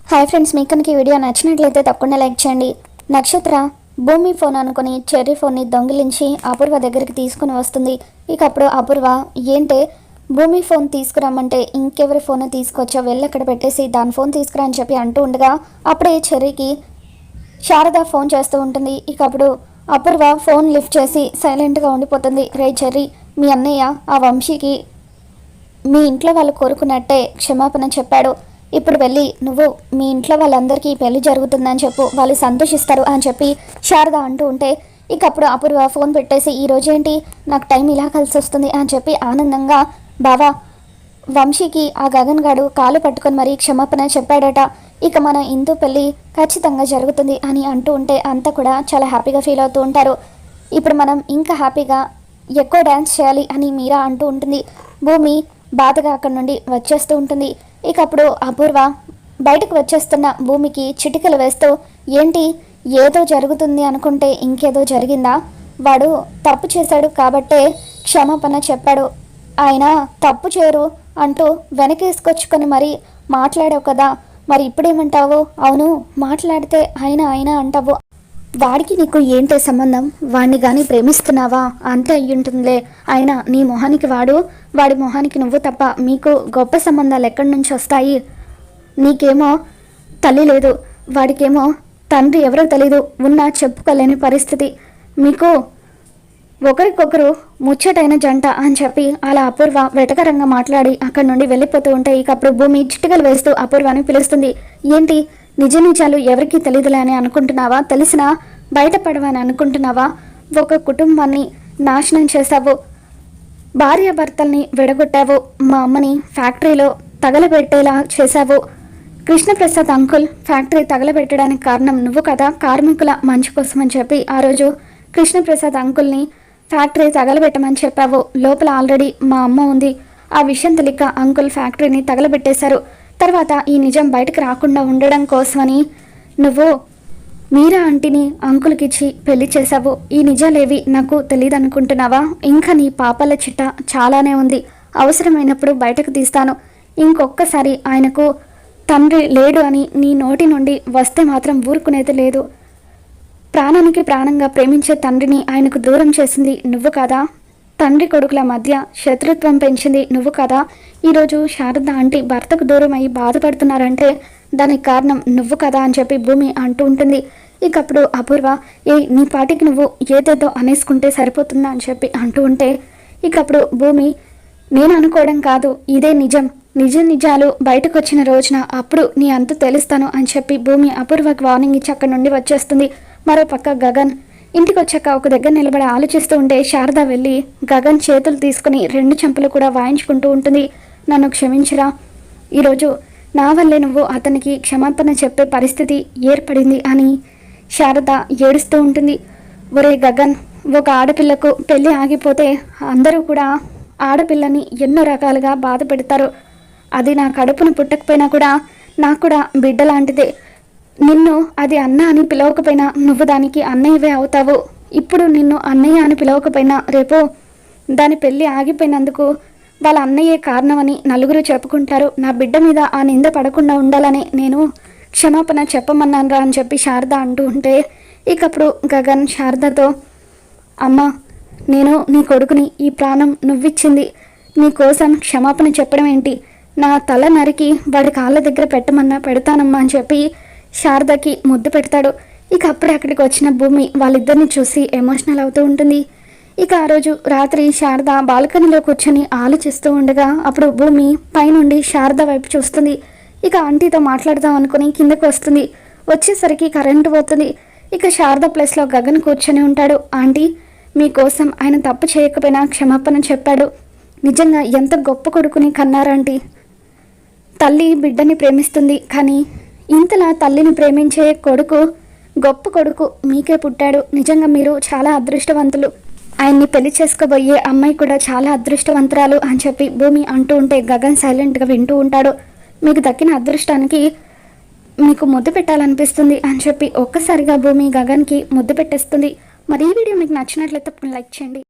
Hi friends, మీకు కనుక ఈ వీడియో నచ్చినట్లయితే తప్పకుండా లైక్ చేయండి. నక్షత్ర భూమి ఫోన్ అనుకుని చెర్రీ ఫోన్ని దొంగిలించి అపూర్వ దగ్గరికి తీసుకుని వస్తుంది. ఇక అప్పుడు అపూర్వ ఏంటే భూమి ఫోన్ తీసుకురామంటే ఇంకెవరి ఫోన్ తీసుకొచ్చా, వెళ్ళి అక్కడ పెట్టేసి దాని ఫోన్ తీసుకురా అని చెప్పి అంటూ ఉండగా అప్పుడే చెర్రీకి శారద ఫోన్ చేస్తూ ఉంటుంది. ఇక అప్పుడు అపూర్వ ఫోన్ లిఫ్ట్ చేసి సైలెంట్గా ఉండిపోతుంది. రే చెర్రీ, మీ అన్నయ్య ఆ వంశీకి మీ ఇంట్లో వాళ్ళు కోరుకున్నట్టే క్షమాపణ చెప్పాడు. ఇప్పుడు వెళ్ళి నువ్వు మీ ఇంట్లో వాళ్ళందరికీ పెళ్లి జరుగుతుందని చెప్పు, వాళ్ళు సంతోషిస్తారు అని చెప్పి శారద అంటూ ఉంటే ఇక అప్పుడు అపూర్వ ఫోన్ పెట్టేసి ఈరోజు ఏంటి నాకు టైం ఇలా కలిసి వస్తుంది అని చెప్పి ఆనందంగా బావా వంశీకి ఆ గగన్ గాడు కాలు పట్టుకొని మరీ క్షమాపణ చెప్పాడట, ఇక మన ఇందు పెళ్ళి ఖచ్చితంగా జరుగుతుంది అని అంటూ ఉంటే అంతా కూడా చాలా హ్యాపీగా ఫీల్ అవుతూ ఉంటారు. ఇప్పుడు మనం ఇంకా హ్యాపీగా ఎక్కువ డ్యాన్స్ చేయాలి అని మీరా అంటూ ఉంటుంది. భూమి బాధగా అక్కడి నుండి వచ్చేస్తూ ఉంటుంది. ఇక అప్పుడు అపూర్వ బయటకు వచ్చేస్తున్న భూమికి చిటికలు వేస్తూ ఏంటి ఏదో జరుగుతుంది అనుకుంటే ఇంకేదో జరిగిందా, వాడు తప్పు చేశాడు కాబట్టే క్షమాపణ చెప్పాడు, ఆయన తప్పు చేయరు అంటూ వెనకేసుకొచ్చుకొని మరి మాట్లాడావు కదా, మరి ఇప్పుడేమంటావు? అవును మాట్లాడితే ఆయన అంటావు, వాడికి నీకు ఏంటే సంబంధం? వాడిని కానీ ప్రేమిస్తున్నావా? అంతే అయ్యుంటుందిలే. అయినా నీ మొహానికి వాడి మొహానికి నువ్వు తప్ప మీకు గొప్ప సంబంధాలు ఎక్కడి నుంచి వస్తాయి? నీకేమో తల్లి లేదు, వాడికేమో తండ్రి ఎవరో తెలీదు, ఉన్నా చెప్పుకోలేని పరిస్థితి, మీకు ఒకరికొకరు ముచ్చటైన జంట అని చెప్పి అలా అపూర్వ వెటకరంగా మాట్లాడి అక్కడి నుండి వెళ్ళిపోతూ ఉంటే ఇక అప్పుడు భూమి చిటికలు వేస్తూ అపూర్వని పిలుస్తుంది. ఏంటి నిజ నిజాలు ఎవరికీ తెలియదులే అని అనుకుంటున్నావా? తెలిసినా బయటపడవని అనుకుంటున్నావా? ఒక కుటుంబాన్ని నాశనం చేశావు, భార్యాభర్తల్ని విడగొట్టావు, మా అమ్మని ఫ్యాక్టరీలో తగలబెట్టేలా చేశావు. కృష్ణప్రసాద్ అంకుల్ ఫ్యాక్టరీ తగలబెట్టడానికి కారణం నువ్వు కదా, కార్మికుల మంచి కోసం అని చెప్పి ఆ రోజు కృష్ణప్రసాద్ అంకుల్ని ఫ్యాక్టరీ తగలబెట్టమని చెప్పావు. లోపల ఆల్రెడీ మా అమ్మ ఉంది, ఆ విషయం తెలియక అంకుల్ ఫ్యాక్టరీని తగలబెట్టేశారు. తర్వాత ఈ నిజం బయటకు రాకుండా ఉండడం కోసమని నువ్వు మీరా ఆంటీని అంకుల్కిచ్చి పెళ్లి చేశావు. ఈ నిజాలేవి నాకు తెలియదు అనుకుంటున్నావా? ఇంకా నీ పాపాల చిట్ట చాలానే ఉంది, అవసరమైనప్పుడు బయటకు తీస్తాను. ఇంకొక్కసారి ఆయనకు తండ్రి లేడు అని నీ నోటి నుండి వస్తే మాత్రం ఊరుకునేది లేదు. ప్రాణానికి ప్రాణంగా ప్రేమించే తండ్రిని ఆయనకు దూరం చేసింది నువ్వు కదా, తండ్రి కొడుకుల మధ్య శత్రుత్వం పెంచింది నువ్వు కదా. ఈరోజు శారద ఆంటీ భర్తకు దూరం అయ్యి బాధపడుతున్నారంటే దానికి కారణం నువ్వు కదా అని చెప్పి భూమి అంటూ ఉంటుంది. ఇక అప్పుడు అపూర్వ నీ పాటికి నువ్వు ఏదేదో అనేసుకుంటే సరిపోతుందా అని చెప్పి అంటూ ఉంటే ఇక అప్పుడు భూమి నేను అనుకోవడం కాదు, ఇదే నిజం, నిజాలు బయటకు వచ్చిన రోజున అప్పుడు నీ అంతు తెలుస్తాను అని చెప్పి భూమి అపూర్వకు వార్నింగ్ ఇచ్చి అక్కడి నుండి వచ్చేస్తుంది. మరో పక్క గగన్ ఇంటికి వచ్చాక ఒక దగ్గర నిలబడి ఆలోచిస్తూ ఉంటే శారద వెళ్ళి గగన్ చేతులు తీసుకుని 2 చెంపలు కూడా వాయించుకుంటూ ఉంటుంది. నన్ను క్షమించరా, ఈరోజు నా వల్లే నువ్వు అతనికి క్షమాపణ చెప్పే పరిస్థితి ఏర్పడింది అని శారద ఏడుస్తూ ఉంటుంది. ఒరే గగన్, ఒక ఆడపిల్లకు పెళ్ళి ఆగిపోతే అందరూ కూడా ఆడపిల్లని ఎన్నో రకాలుగా బాధ పెడతారు. అది నా కడుపును పుట్టకపోయినా కూడా నాకు కూడా బిడ్డ లాంటిదే. నిన్ను అది అన్న అని పిలవకపోయినా నువ్వు దానికి అన్నయ్యవే అవుతావు. ఇప్పుడు నిన్ను అన్నయ్య అని పిలవకపోయినా రేపు దాని పెళ్ళి ఆగిపోయినందుకు వాళ్ళ అన్నయ్యే కారణమని నలుగురు చెప్పుకుంటారు. నా బిడ్డ మీద ఆ నింద పడకుండా ఉండాలని నేను క్షమాపణ చెప్పమన్నానరా అని చెప్పి శారద అంటూ ఉంటే ఇక అప్పుడు గగన్ శారదతో అమ్మ, నేను నీ కొడుకుని, ఈ ప్రాణం నువ్విచ్చింది, నీ కోసం క్షమాపణ చెప్పడం ఏంటి? నా తల నరికి వాడి కాళ్ళ దగ్గర పెట్టమన్నా పెడతానమ్మా అని చెప్పి శారదకి ముద్దు పెడతాడు. ఇక అప్పుడే అక్కడికి వచ్చిన భూమి వాళ్ళిద్దరిని చూసి ఎమోషనల్ అవుతూ ఉంటుంది. ఇక ఆ రోజు రాత్రి శారద బాల్కనీలో కూర్చొని ఆలోచిస్తూ ఉండగా అప్పుడు భూమి పైనుండి శారద వైపు చూస్తుంది. ఇక ఆంటీతో మాట్లాడదాం అనుకుని కిందకు వస్తుంది. వచ్చేసరికి కరెంటు పోతుంది. ఇక శారద ప్లేస్లో గగన్ కూర్చొని ఉంటాడు. ఆంటీ, మీకోసం ఆయన తప్పు చేయకపోయినా క్షమాపణ చెప్పాడు. నిజంగా ఎంత గొప్ప కొడుకుని కన్నారంటీ. తల్లి బిడ్డని ప్రేమిస్తుంది, కానీ ఇంతలా తల్లిని ప్రేమించే కొడుకు, గొప్ప కొడుకు మీకే పుట్టాడు. నిజంగా మీరు చాలా అదృష్టవంతులు. ఆయన్ని పెళ్లి చేసుకోబోయే అమ్మాయి కూడా చాలా అదృష్టవంతురాలు అని చెప్పి భూమి అంటూ ఉంటే గగన్ సైలెంట్గా వింటూ ఉంటాడు. మీకు దక్కిన అదృష్టానికి మీకు ముద్దు పెట్టాలనిపిస్తుంది అని చెప్పి ఒక్కసారిగా భూమి గగన్కి ముద్దు పెట్టేస్తుంది. మరి ఈ వీడియో మీకు నచ్చినట్లయితే లైక్ చేయండి.